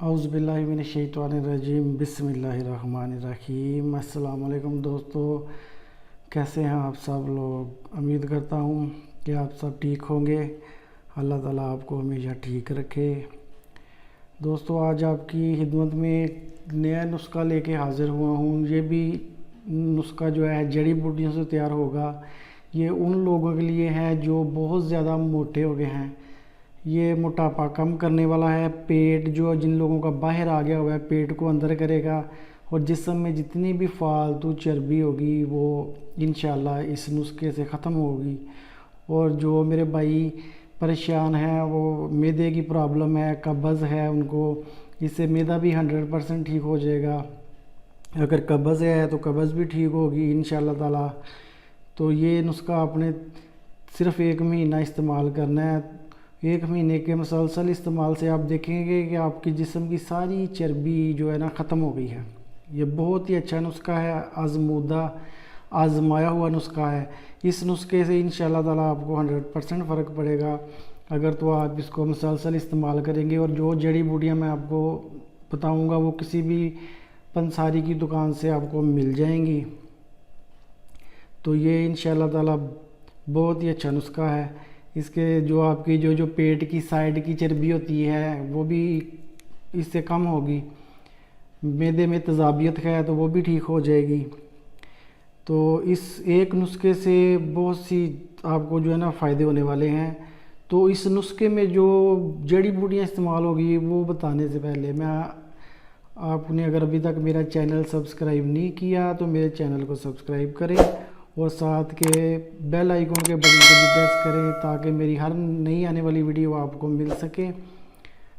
اعوذ باللہ من الشیطان الرجیم، بسم اللہ الرحمن الرحیم۔ السلام علیکم دوستو، کیسے ہیں آپ سب لوگ؟ امید کرتا ہوں کہ آپ سب ٹھیک ہوں گے۔ اللہ تعالیٰ آپ کو ہمیشہ ٹھیک رکھے۔ دوستو، آج آپ کی خدمت میں ایک نیا نسخہ لے کے حاضر ہوا ہوں۔ یہ بھی نسخہ جو ہے جڑی بوٹیوں سے تیار ہوگا۔ یہ ان لوگوں کے لیے ہے جو بہت زیادہ موٹے ہو گئے ہیں۔ یہ موٹاپا کم کرنے والا ہے۔ پیٹ جو جن لوگوں کا باہر آ گیا ہوا ہے، پیٹ کو اندر کرے گا، اور جسم میں جتنی بھی فالتو چربی ہوگی وہ انشاءاللہ اس نسخے سے ختم ہوگی۔ اور جو میرے بھائی پریشان ہیں، وہ معدے کی پرابلم ہے، قبض ہے ان کو، اس سے معدہ بھی 100% ٹھیک ہو جائے گا۔ اگر قبض ہے تو قبض بھی ٹھیک ہوگی انشاءاللہ تعالیٰ۔ تو یہ نسخہ آپ نے صرف 1 مہینہ استعمال کرنا ہے۔ 1 مہینے کے مسلسل استعمال سے آپ دیکھیں گے کہ آپ کی جسم کی ساری چربی جو ہے نا ختم ہو گئی ہے۔ یہ بہت ہی اچھا نسخہ ہے، آزمودہ آزمایا ہوا نسخہ ہے۔ اس نسخے سے انشاءاللہ تعالیٰ آپ کو 100% فرق پڑے گا اگر تو آپ اس کو مسلسل استعمال کریں گے۔ اور جو جڑی بوٹیاں میں آپ کو بتاؤں گا وہ کسی بھی پنساری کی دکان سے آپ کو مل جائیں گی۔ تو یہ انشاءاللہ تعالیٰ بہت ہی اچھا نسخہ ہے۔ اس کے جو آپ کی جو پیٹ کی سائڈ کی چربی ہوتی ہے وہ بھی اس سے کم ہوگی۔ معدے میں تذابیت ہے تو وہ بھی ٹھیک ہو جائے گی۔ تو اس ایک نسخے سے بہت سی آپ کو جو ہے نا فائدے ہونے والے ہیں۔ تو اس نسخے میں جو جڑی بوٹیاں استعمال ہوگی وہ بتانے سے پہلے آپ نے اگر ابھی تک میرا چینل سبسکرائب نہیں کیا تو میرے چینل کو سبسکرائب کریں، اور ساتھ کے بیل آئیکن کے بٹن کو بھی پریس کریں تاکہ میری ہر نئی آنے والی ویڈیو آپ کو مل سکے۔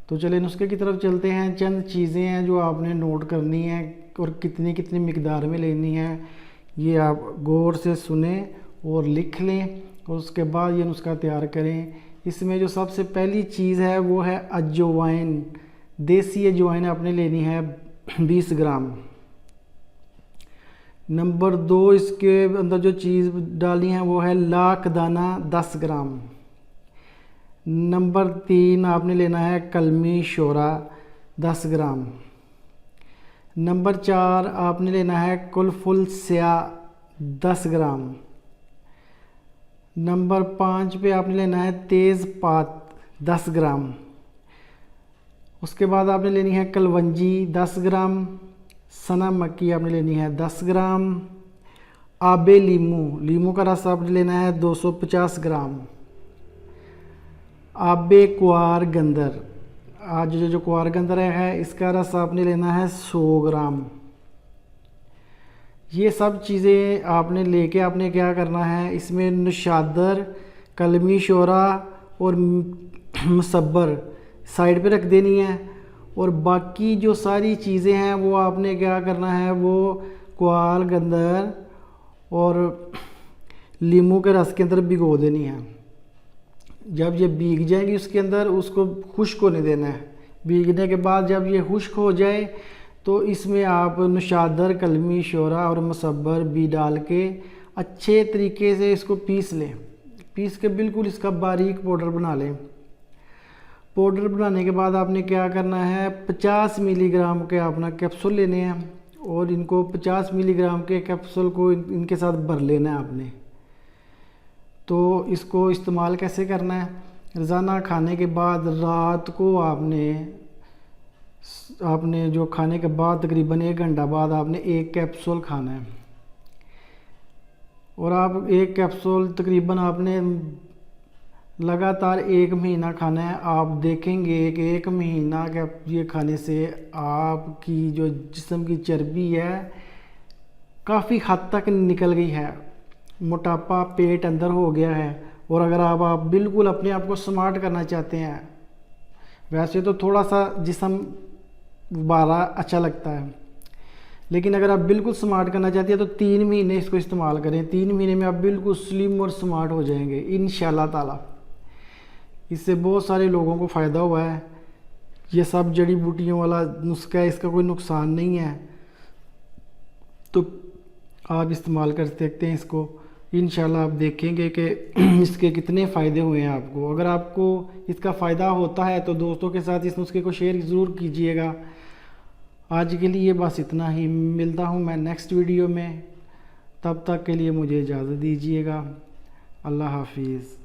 تو چلیں نسخے کی طرف چلتے ہیں۔ چند چیزیں ہیں جو آپ نے نوٹ کرنی ہیں اور کتنی مقدار میں لینی ہے، یہ آپ غور سے سنیں اور لکھ لیں، اور اس کے بعد یہ نسخہ تیار کریں۔ اس میں جو سب سے پہلی چیز ہے وہ ہے اجوائن۔ دیسی اجوائن آپ نے لینی ہے 20 گرام۔ نمبر 2، اس کے اندر جو چیز ڈالنی ہے وہ ہے لاکھ دانہ 10 گرام۔ نمبر 3، آپ نے لینا ہے کلمی شورا 10 گرام۔ نمبر 4، آپ نے لینا ہے کلفل سیاہ 10 گرام۔ نمبر 5 پہ آپ نے لینا ہے تیز پات 10 گرام۔ اس کے بعد آپ نے لینی ہے کلونجی 10 گرام۔ سنا مکی آپ نے لینی ہے 10 گرام۔ آب لیمو کا رس آپ نے لینا ہے 250 گرام۔ آب کوار گندر، آج جو کوار گندر ہے اس کا رس آپ نے لینا ہے 100 گرام۔ یہ سب چیزیں آپ نے لے کے آپ نے کیا کرنا ہے، اس میں نشادر، کلمی شورا اور مصبر سائڈ پہ رکھ دینی ہے، اور باقی جو ساری چیزیں ہیں وہ آپ نے کیا کرنا ہے، وہ کوار گندر اور لیمو کے رس کے اندر بھگو دینی ہے۔ جب یہ بھیگ جائیں گی اس کے اندر، اس کو خشک ہونے دینا ہے۔ بھیگنے کے بعد جب یہ خشک ہو جائے تو اس میں آپ نشادر، کلمی شورا اور مصبر بھی ڈال کے اچھے طریقے سے اس کو پیس لیں۔ پیس کے بالکل اس کا باریک پاؤڈر بنا لیں۔ پاؤڈر بنانے کے بعد آپ نے کیا کرنا ہے، 50 ملی گرام کے اپنا کیپسول لینے ہیں، اور ان کو 50 ملی گرام کے کیپسول کو ان کے ساتھ بھر لینا ہے آپ نے۔ تو اس کو استعمال کیسے کرنا ہے، روزانہ کھانے کے بعد رات کو آپ نے جو کھانے کے بعد تقریباً 1 گھنٹہ بعد آپ نے 1 کیپسول کھانا ہے، اور آپ 1 کیپسول تقریباً آپ نے لگاتار 1 مہینہ کھانا ہے۔ آپ دیکھیں گے کہ 1 مہینہ کے یہ کھانے سے آپ کی جو جسم کی چربی ہے کافی حد تک نکل گئی ہے، موٹاپا پیٹ اندر ہو گیا ہے۔ اور اگر آپ بالکل اپنے آپ کو سمارٹ کرنا چاہتے ہیں، ویسے تو تھوڑا سا جسم بارہ اچھا لگتا ہے، لیکن اگر آپ بالکل سمارٹ کرنا چاہتے ہیں تو 3 مہینے اس کو استعمال کریں۔ 3 مہینے میں آپ بالکل سلم اور سمارٹ ہو جائیں گے انشاءاللہ تعالیٰ۔ اس سے بہت سارے لوگوں کو فائدہ ہوا ہے۔ یہ سب جڑی بوٹیوں والا نسخہ ہے، اس کا کوئی نقصان نہیں ہے، تو آپ استعمال کر سکتے ہیں اس کو۔ انشاءاللہ آپ دیکھیں گے کہ اس کے کتنے فائدے ہوئے ہیں آپ کو۔ اگر آپ کو اس کا فائدہ ہوتا ہے تو دوستوں کے ساتھ اس نسخے کو شیئر ضرور کیجئے گا۔ آج کے لیے بس اتنا ہی، ملتا ہوں میں نیکسٹ ویڈیو میں، تب تک کے لیے مجھے اجازت دیجیے گا۔ اللہ حافظ۔